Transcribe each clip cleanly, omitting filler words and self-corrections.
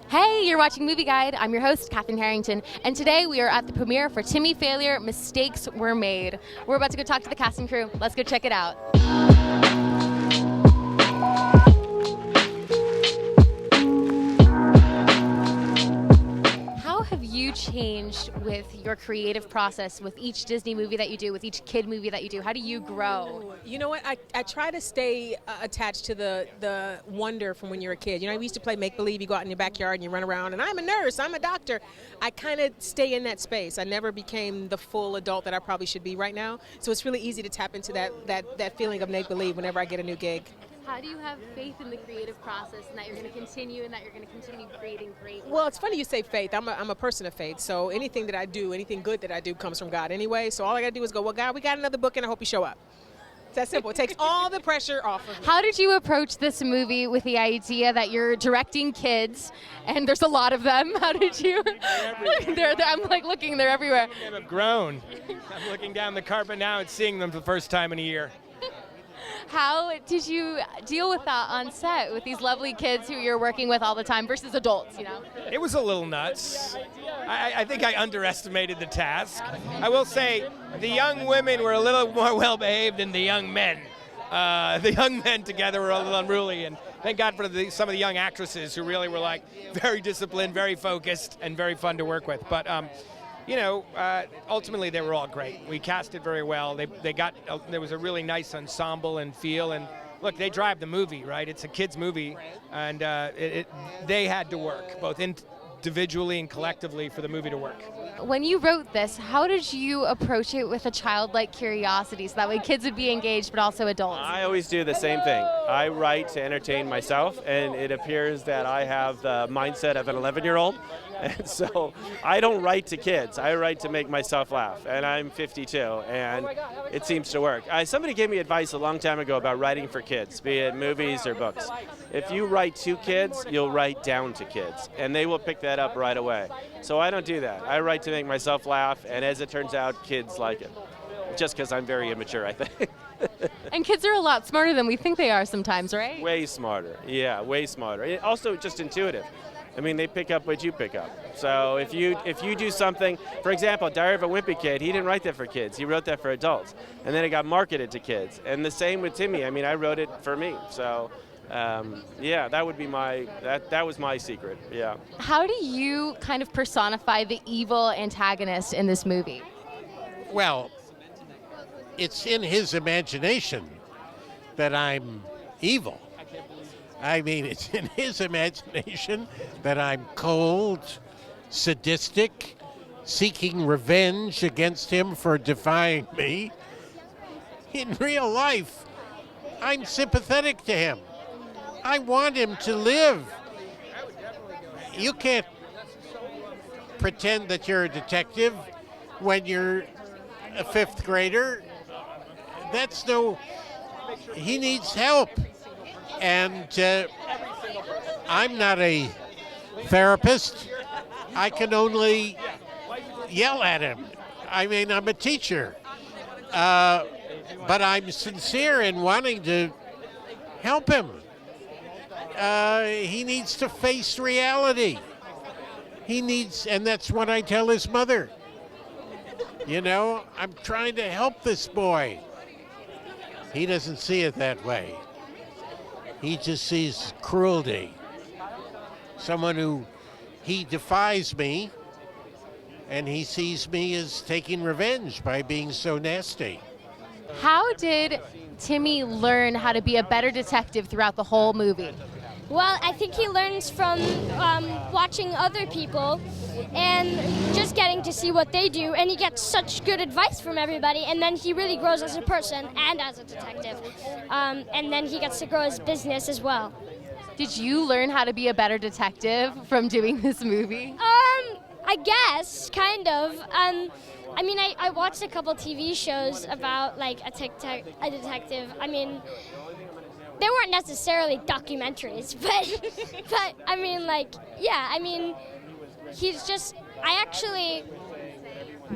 Hey, you're watching Movie Guide. I'm your host, Katherine Harrington, and today we are at the premiere for TIMMY FAILURE, Mistakes Were Made. We're about to go talk to the cast and crew. Let's go check it out. How have you changed with your creative process with each Disney movie that you do, with each kid movie that you do? How do you grow? You know what? I try to stay attached to the wonder from when you're a kid. You know, we used to play make-believe. You go out in your backyard and you run around, and I'm a nurse, I'm a doctor. I kind of stay in that space. I never became the full adult that I probably should be right now. So it's really easy to tap into that feeling of make-believe whenever I get a new gig. How do you have faith in the creative process and that you're going to continue creating great work? Well, it's funny you say faith. I'm a person of faith. So anything that I do, anything good that I do comes from God anyway. So all I got to do is go, well, God, we got another book and I hope you show up. It's that simple. It takes all the pressure off of me. How did you approach this movie with the idea that you're directing kids, and there's a lot of them? How did you? I'm like looking, they're everywhere. I've grown. I'm looking down the carpet now and seeing them for the first time in a year. How did you deal with that on set with these lovely kids who you're working with all the time versus adults, you know? It was a little nuts. I think I underestimated the task. I will say the young women were a little more well-behaved than the young men. The young men together were a little unruly, and thank God for some of the young actresses who really were like very disciplined, very focused, and very fun to work with. But ultimately they were all great. We casted very well. There was a really nice ensemble and feel, and look, they drive the movie, right? It's a kids' movie, and they had to work both individually and collectively for the movie to work. When you wrote this, how did you approach it with a childlike curiosity so that way kids would be engaged but also adults? I always do the same thing. I write to entertain myself, and it appears that I have the mindset of an 11-year-old. And so I don't write to kids. I write to make myself laugh. And I'm 52, and it seems to work. Somebody gave me advice a long time ago about writing for kids, be it movies or books. If you write to kids, you'll write down to kids, and they will pick that up right away. So I don't do that. I write to make myself laugh, and as it turns out, kids like it. Just because I'm very immature, I think. And kids are a lot smarter than we think they are sometimes, right? Way smarter. Yeah, way smarter. And also just intuitive. I mean, they pick up what you pick up. So if you do something, for example, Diary of a Wimpy Kid, he didn't write that for kids. He wrote that for adults. And then it got marketed to kids. And the same with Timmy. I mean, I wrote it for me. So, that would be that was my secret, yeah. How do you kind of personify the evil antagonist in this movie? Well, it's in his imagination that I'm evil. I mean, it's in his imagination that I'm cold, sadistic, seeking revenge against him for defying me. In real life, I'm sympathetic to him. I want him to live. You can't pretend that you're a detective when you're a fifth grader. He needs help. And I'm not a therapist. I can only yell at him. I mean, I'm a teacher. But I'm sincere in wanting to help him. He needs to face reality. And that's what I tell his mother. You know, I'm trying to help this boy. He doesn't see it that way. He just sees cruelty. He defies me, and he sees me as taking revenge by being so nasty. How did Timmy learn how to be a better detective throughout the whole movie? Well, I think he learns from watching other people and just getting to see what they do, and he gets such good advice from everybody, and then he really grows as a person and as a detective. And then he gets to grow his business as well. Did you learn how to be a better detective from doing this movie? I guess, kind of. I mean, I watched a couple TV shows about, like, a detective. I mean, they weren't necessarily documentaries, but I mean, like, yeah, I mean, he's just,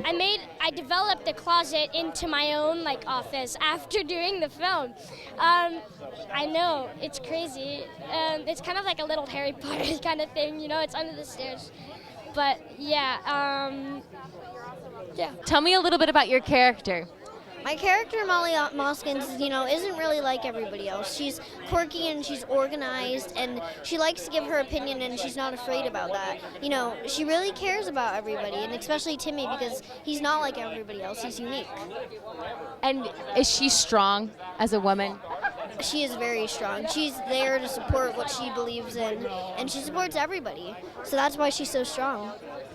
I developed the closet into my own like office after doing the film. I know, it's crazy. It's kind of like a little Harry Potter kind of thing, you know, it's under the stairs. But yeah, yeah. Tell me a little bit about your character. My character, Molly Moskins, you know, isn't really like everybody else. She's quirky and she's organized and she likes to give her opinion and she's not afraid about that. You know, she really cares about everybody and especially Timmy because he's not like everybody else. He's unique. And is she strong as a woman? She is very strong. She's there to support what she believes in and she supports everybody. So that's why she's so strong.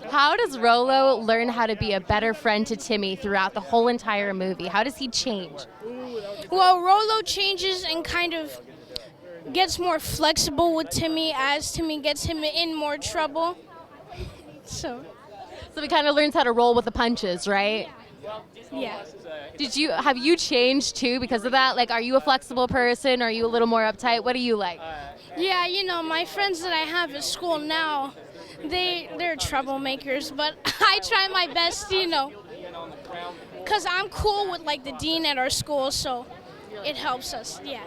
How does Rolo learn how to be a better friend to Timmy throughout the whole entire movie? How does he change? Well, Rolo changes and kind of gets more flexible with Timmy as Timmy gets him in more trouble. So he kind of learns how to roll with the punches, right? yeah. Have you changed too because of that? Like, are you a flexible person? Are you a little more uptight? What do you like? Yeah, you know, my friends that I have at school now, they're troublemakers, but I try my best, you know, because I'm cool with like the dean at our school, so it helps us, yeah.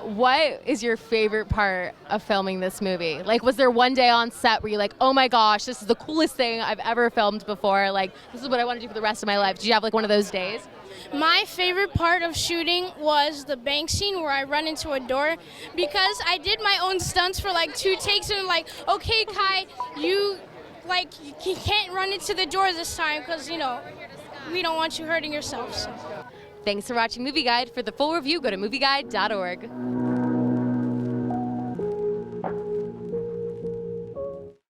What is your favorite part of filming this movie? Like, was there one day on set where you're like, oh my gosh, this is the coolest thing I've ever filmed before? Like, this is what I want to do for the rest of my life. Did you have like one of those days? My favorite part of shooting was the bank scene where I run into a door because I did my own stunts for like 2 takes and I'm like, okay, Kai, you can't run into the door this time because, you know, we don't want you hurting yourself. So. Thanks for watching Movie Guide. For the full review, go to movieguide.org.